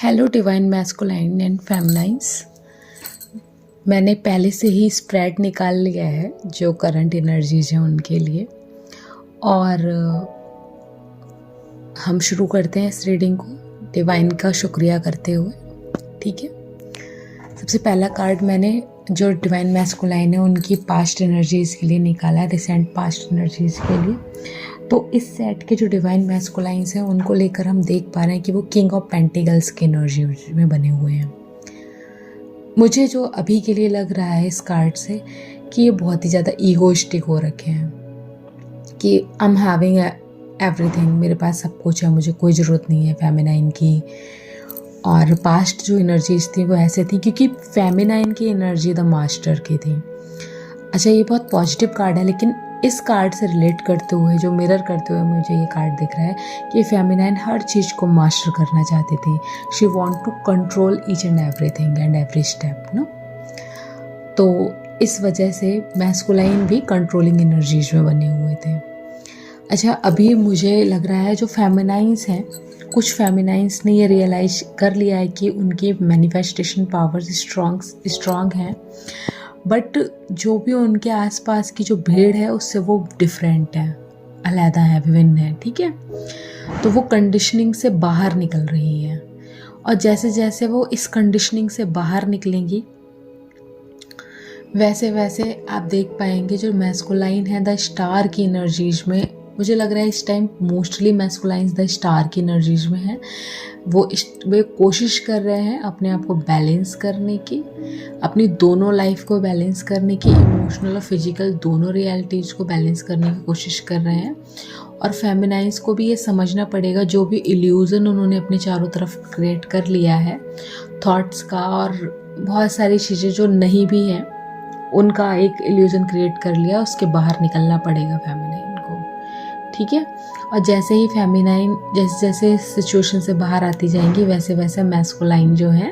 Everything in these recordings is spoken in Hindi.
Hello divine masculine and feminines. मैंने पहले से ही स्प्रेड निकाल लिया है जो करंट एनर्जीज हैं उनके लिए, और हम शुरू करते हैं इस रीडिंग को डिवाइन का शुक्रिया करते हुए। ठीक है, सबसे पहला कार्ड मैंने जो डिवाइन मैस्कुलाइन है उनकी पास्ट एनर्जीज़ के लिए निकाला है, रिसेंट पास्ट एनर्जीज़ के लिए। तो इस सेट के जो डिवाइन मैस्कुलाइंस हैं उनको लेकर हम देख पा रहे हैं कि वो किंग ऑफ पेंटिकल्स की एनर्जी में बने हुए हैं। मुझे जो अभी के लिए लग रहा है इस कार्ड से कि ये बहुत ही ज़्यादा ईगोइस्टिक हो रखे हैं कि आई एम हैविंग एवरीथिंग, मेरे पास सब कुछ है, मुझे कोई ज़रूरत नहीं है फेमिनाइन की। और पास्ट जो एनर्जीज थी वो ऐसे थी क्योंकि फेमिनाइन की एनर्जी द मास्टर की थी। अच्छा, ये बहुत पॉजिटिव कार्ड है, लेकिन इस कार्ड से रिलेट करते हुए, जो मिरर करते हुए मुझे ये कार्ड दिख रहा है कि फेमिनाइन हर चीज़ को मास्टर करना चाहती थी। She want to control each and everything and every step ना। तो इस वजह से मैस्कुलाइन भी कंट्रोलिंग एनर्जीज में बने हुए थे। अच्छा, अभी मुझे लग रहा है जो फेमिनाइंस हैं, कुछ फेमिनाइंस ने ये रियलाइज कर लिया है कि उनकी मैनिफेस्टेशन पावर्स स्ट्रॉन्ग हैं, बट जो भी उनके आसपास की जो भीड़ है उससे वो डिफरेंट है, अलग है, विभिन्न है। ठीक है, तो वो कंडीशनिंग से बाहर निकल रही है, और जैसे जैसे वो इस कंडीशनिंग से बाहर निकलेंगी वैसे वैसे आप देख पाएंगे जो मैस्कुलाइन है द स्टार की एनर्जीज में। मुझे लग रहा है इस टाइम मोस्टली मैस्कुलाइंस द स्टार की एनर्जीज में है। वे कोशिश कर रहे हैं अपने आप को बैलेंस करने की, अपनी दोनों लाइफ को बैलेंस करने की, इमोशनल और फिजिकल दोनों रियलिटीज़ को बैलेंस करने की कोशिश कर रहे हैं। और फेमिनाइंस को भी ये समझना पड़ेगा जो भी इल्यूज़न उन्होंने अपने चारों तरफ क्रिएट कर लिया है, थॉट्स का और बहुत सारी चीज़ें जो नहीं भी हैं उनका एक इल्यूज़न क्रिएट कर लिया, उसके बाहर निकलना पड़ेगा फेमिनाइन को। ठीक है, और जैसे ही फेमिनाइन जैसे जैसे सिचुएशन से बाहर आती जाएंगी वैसे वैसे मैस्कुलाइन जो है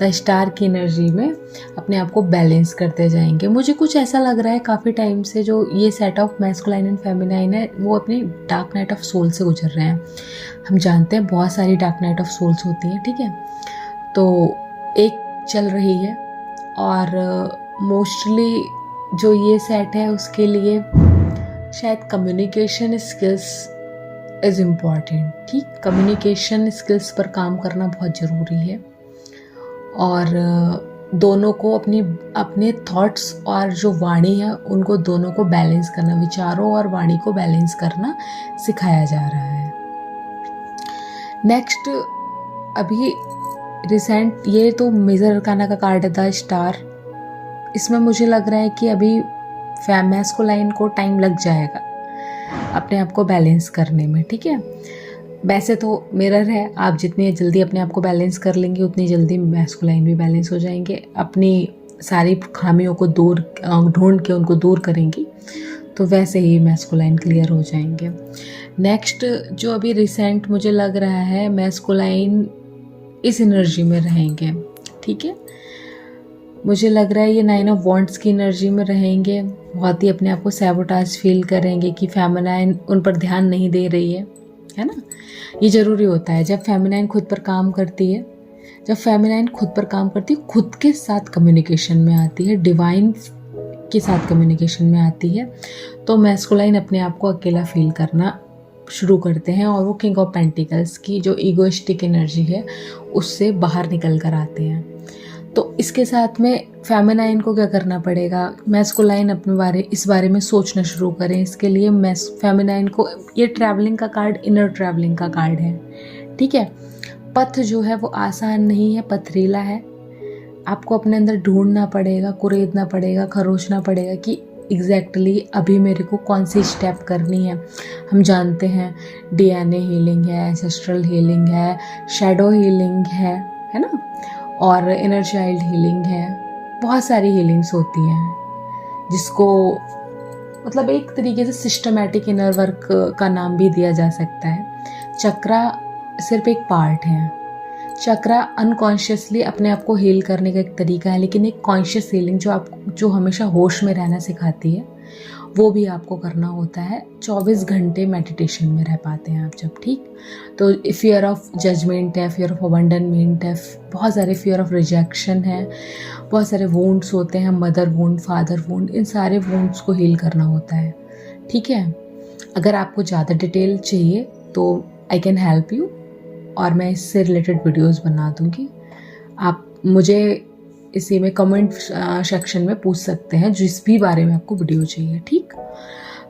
द स्टार की एनर्जी में अपने आप को बैलेंस करते जाएंगे। मुझे कुछ ऐसा लग रहा है काफ़ी टाइम से जो ये set of masculine and feminine है वो अपनी डार्क नाइट ऑफ सोल से गुजर रहे हैं। हम जानते हैं बहुत सारी डार्क नाइट ऑफ सोल्स होती हैं। ठीक है, तो एक चल रही है, और मोस्टली जो ये सेट है उसके लिए शायद कम्युनिकेशन स्किल्स इज़ इम्पॉर्टेंट। ठीक, कम्युनिकेशन स्किल्स पर काम करना बहुत ज़रूरी है, और दोनों को अपने थॉट्स और जो वाणी है उनको दोनों को बैलेंस करना, विचारों और वाणी को बैलेंस करना सिखाया जा रहा है। नेक्स्ट, अभी रिसेंट ये तो मेजर अरकाना का कार्ड है द स्टार। इसमें मुझे लग रहा है कि अभी मैस्कुलाइन को टाइम लग जाएगा अपने आप को बैलेंस करने में। ठीक है, वैसे तो मिरर है, आप जितनी जल्दी अपने आप को बैलेंस कर लेंगे उतनी जल्दी मैस्कुलाइन भी बैलेंस हो जाएंगे। अपनी सारी खामियों को ढूंढ के उनको दूर करेंगी तो वैसे ही मैस्कुलाइन क्लियर हो जाएंगे। नेक्स्ट, जो अभी रिसेंट मुझे लग रहा है मैस्कुलाइन इस एनर्जी में रहेंगे। ठीक है, मुझे लग रहा है ये 9 ऑफ वॉन्ड्स की एनर्जी में रहेंगे, बहुत ही अपने आप को सैबोटाज फील करेंगे कि फेमिनाइन उन पर ध्यान नहीं दे रही है ना। ये ज़रूरी होता है जब फेमिनाइन खुद पर काम करती है, जब फेमिनाइन खुद पर काम करती है, खुद के साथ कम्युनिकेशन में आती है, डिवाइन के साथ कम्युनिकेशन में आती है, तो मैस्कुलाइन अपने आप को अकेला फील करना शुरू करते हैं, और वो किंग ऑफ पेंटिकल्स की जो ईगोइस्टिक एनर्जी है उससे बाहर निकल कर आते हैं। तो इसके साथ में फेमिनाइन को क्या करना पड़ेगा, मैस्कुलाइन इस बारे में सोचना शुरू करें। इसके लिए फेमिनाइन को, ये ट्रैवलिंग का कार्ड इनर ट्रैवलिंग का कार्ड है। ठीक है, पथ जो है वो आसान नहीं है, पथरीला है। आपको अपने अंदर ढूंढना पड़ेगा, कुरेदना पड़ेगा, खरोचना पड़ेगा कि एग्जैक्टली अभी मेरे को कौन सी स्टेप करनी है। हम जानते हैं DNA हीलिंग है, एंसेस्ट्रल हीलिंग है, शैडो हीलिंग है ना, और इनर चाइल्ड हीलिंग है, बहुत सारी हीलिंग्स होती हैं जिसको मतलब एक तरीके से सिस्टमैटिक इनर वर्क का नाम भी दिया जा सकता है। चक्रा सिर्फ एक पार्ट है। चक्रा अनकॉन्शियसली अपने आप को हील करने का एक तरीका है, लेकिन एक कॉन्शियस हीलिंग जो हमेशा होश में रहना सिखाती है, वो भी आपको करना होता है। 24 घंटे मेडिटेशन में रह पाते हैं आप जब, ठीक। तो फियर ऑफ जजमेंट है, फियर ऑफ अबंडनमेंट है, बहुत सारे फियर ऑफ रिजेक्शन है, बहुत सारे वुंड्स होते हैं, मदर वुंड, फादर वुंड, इन सारे वुंड्स को हील करना होता है, ठीक है। अगर आपको ज़्यादा डिटेल चाहिए तो आई कैन हेल्प यू, और मैं इससे रिलेटेड वीडियोस बना दूँगी। आप मुझे इसी में कमेंट सेक्शन में पूछ सकते हैं जिस भी बारे में आपको वीडियो चाहिए, ठीक।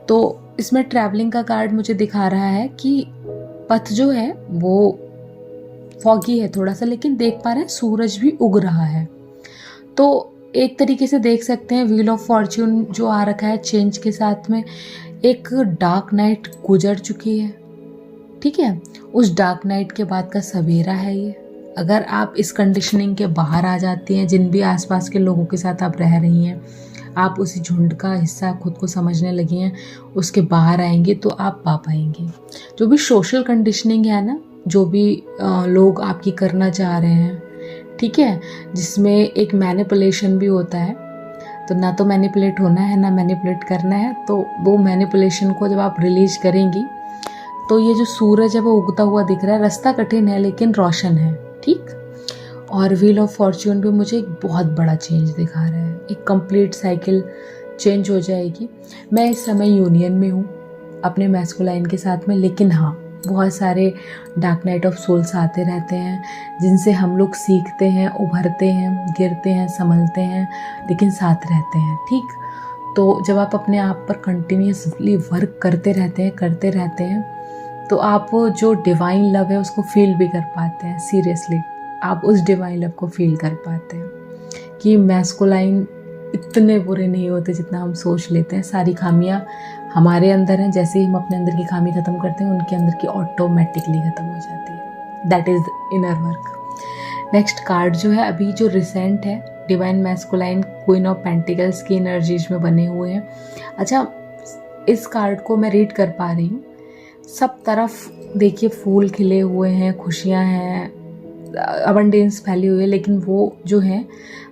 तो इसमें ट्रैवलिंग का कार्ड मुझे दिखा रहा है कि पथ जो है वो फॉगी है थोड़ा सा, लेकिन देख पा रहे हैं सूरज भी उग रहा है। तो एक तरीके से देख सकते हैं व्हील ऑफ फॉर्च्यून जो आ रखा है चेंज के साथ में, एक डार्क नाइट गुजर चुकी है, ठीक है। उस डार्क नाइट के बाद का सवेरा है ये। अगर आप इस कंडीशनिंग के बाहर आ जाती हैं, जिन भी आसपास के लोगों के साथ आप रह रही हैं, आप उसी झुंड का हिस्सा खुद को समझने लगी हैं, उसके बाहर आएंगे तो आप पा पाएंगे। जो भी सोशल कंडीशनिंग है ना, जो भी लोग आपकी करना चाह रहे हैं, ठीक है, जिसमें एक मैनिपुलेशन भी होता है, तो ना तो मैनिपुलेट होना है ना मैनिपुलेट करना है। तो वो मैनिपुलेशन को जब आप रिलीज करेंगी तो ये जो सूरज है वो उगता हुआ दिख रहा है। रास्ता कठिन है लेकिन रोशन है, ठीक। और व्हील ऑफ फॉर्च्यून भी मुझे एक बहुत बड़ा चेंज दिखा रहा है, एक कंप्लीट साइकिल चेंज हो जाएगी। मैं इस समय यूनियन में हूँ अपने मैस्कुलाइन के साथ में, लेकिन हाँ, बहुत सारे डार्क नाइट ऑफ सोल्स आते रहते हैं जिनसे हम लोग सीखते हैं, उभरते हैं, गिरते हैं, संभलते हैं, लेकिन साथ रहते हैं, ठीक। तो जब आप अपने आप पर कंटिन्यूसली वर्क करते रहते हैं तो आप जो डिवाइन लव है उसको फील भी कर पाते हैं। सीरियसली आप उस डिवाइन लव को फील कर पाते हैं कि मैस्कुलाइन इतने बुरे नहीं होते जितना हम सोच लेते हैं। सारी खामियां हमारे अंदर हैं, जैसे ही हम अपने अंदर की खामी ख़त्म करते हैं उनके अंदर की ऑटोमेटिकली ख़त्म हो जाती है। That is inner work. Next card जो है अभी जो रिसेंट है, divine masculine queen of pentacles की एनर्जीज में बने हुए हैं। अच्छा, इस कार्ड को मैं रीड कर पा रही हूँ, सब तरफ देखिए फूल खिले हुए हैं, खुशियाँ हैं, अबंडेंस फैली हुई है, लेकिन वो जो है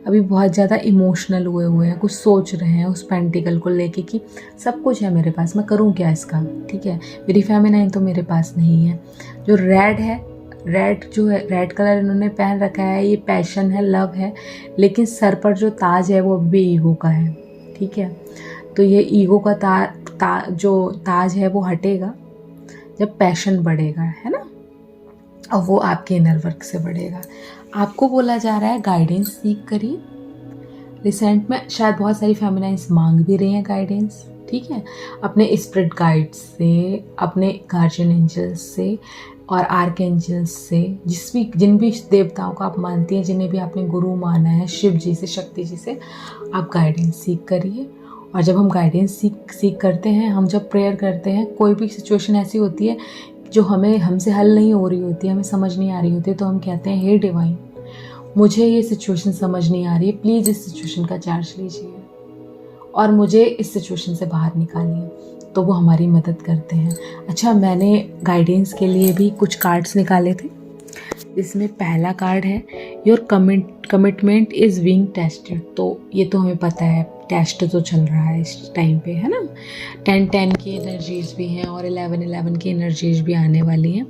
अभी बहुत ज़्यादा इमोशनल हुए हैं, कुछ सोच रहे हैं उस पेंटिकल को लेके कि सब कुछ है मेरे पास, मैं करूँ क्या इसका, ठीक है, मेरी फेमिनाइन तो मेरे पास नहीं है। जो रेड है, रेड जो है, रेड कलर इन्होंने पहन रखा है, ये पैशन है, लव है, लेकिन सर पर जो ताज है वो भी ईगो का है, ठीक है। तो ये ईगो का जो ताज है वो हटेगा जब पैशन बढ़ेगा, है ना, और वो आपके इनर वर्क से बढ़ेगा। आपको बोला जा रहा है गाइडेंस सीख करिए। रिसेंट में शायद बहुत सारी फेमिनाइन्स मांग भी रही हैं गाइडेंस, ठीक है, अपने स्पिरिट गाइड्स से, अपने गार्जियन एंजल्स से और आर्क एंजल्स से, जिन भी देवताओं को आप मानती हैं, जिन्हें भी आपने गुरु माना है, शिव जी से, शक्ति जी से, आप गाइडेंस सीख करिए। और जब हम गाइडेंस सीख करते हैं, हम जब प्रेयर करते हैं, कोई भी सिचुएशन ऐसी होती है जो हमसे हल नहीं हो रही होती है, हमें समझ नहीं आ रही होती है, तो हम कहते हैं हे डिवाइन, मुझे ये सिचुएशन समझ नहीं आ रही है, प्लीज़ इस सिचुएशन का चार्ज लीजिए और मुझे इस सिचुएशन से बाहर निकालिए, तो वो हमारी मदद करते हैं। अच्छा, मैंने गाइडेंस के लिए भी कुछ कार्ड्स निकाले थे, जिसमें पहला कार्ड है your commitment is being tested. तो ये तो हमें पता है, टेस्ट तो चल रहा है इस टाइम पे, है ना। 10-10 की एनर्जीज भी हैं और 11-11 की एनर्जीज भी आने वाली हैं,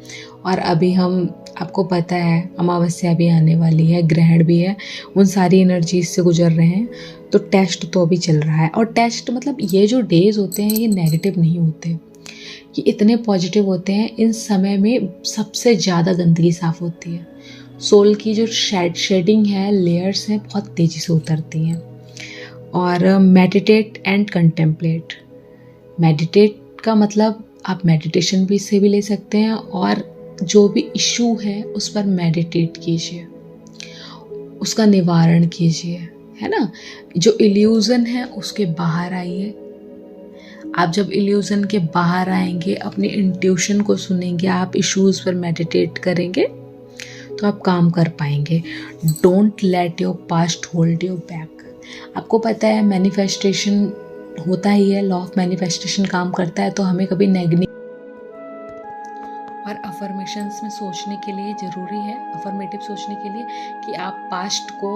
और अभी हम, आपको पता है, अमावस्या भी आने वाली है, ग्रहण भी है, उन सारी एनर्जीज से गुजर रहे हैं। तो टेस्ट तो अभी चल रहा है, और टेस्ट मतलब ये जो डेज होते हैं ये नेगेटिव नहीं होते, ये इतने पॉजिटिव होते हैं। इन समय में सबसे ज़्यादा गंदगी साफ़ होती है, सोल की जो शेडिंग है, लेयर्स हैं, बहुत तेज़ी से उतरती हैं। और मेडिटेट एंड कंटेम्पलेट। मेडिटेट का मतलब आप मेडिटेशन भी से भी ले सकते हैं, और जो भी इशू है उस पर मेडिटेट कीजिए, उसका निवारण कीजिए, है ना। जो इल्यूज़न है उसके बाहर आइए। आप जब इल्यूज़न के बाहर आएंगे, अपने इंट्यूशन को सुनेंगे, आप इश्यूज़ पर मेडिटेट करेंगे, तो आप काम कर पाएंगे। Don't let your past hold you back. आपको पता है मैनिफेस्टेशन होता ही है, लॉ ऑफ मैनिफेस्टेशन काम करता है, तो हमें कभी नेगेटिव और अफर्मेशंस में सोचने के लिए ज़रूरी है, अफर्मेटिव सोचने के लिए, कि आप पास्ट को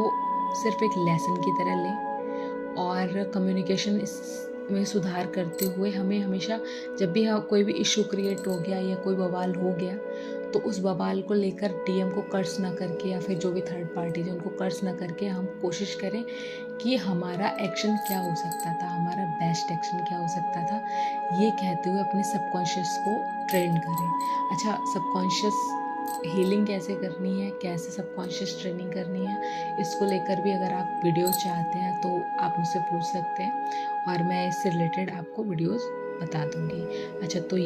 सिर्फ एक लेसन की तरह लें, और कम्युनिकेशन में सुधार करते हुए हमें हमेशा जब भी कोई भी इशू क्रिएट हो गया या कोई बवाल हो गया तो उस बवाल को लेकर डीएम को कर्ज ना करके या फिर जो भी थर्ड पार्टी है उनको कर्ज ना करके हम कोशिश करें कि हमारा एक्शन क्या हो सकता था, हमारा बेस्ट एक्शन क्या हो सकता था, ये कहते हुए अपने सबकॉन्शियस को ट्रेन करें। अच्छा, सबकॉन्शियस हीलिंग कैसे करनी है, कैसे सबकॉन्शियस ट्रेनिंग करनी है, इसको लेकर भी अगर आप वीडियोस चाहते हैं तो आप मुझसे पूछ सकते हैं और मैं इससे रिलेटेड आपको वीडियोस बता दूंगी। अच्छा, तो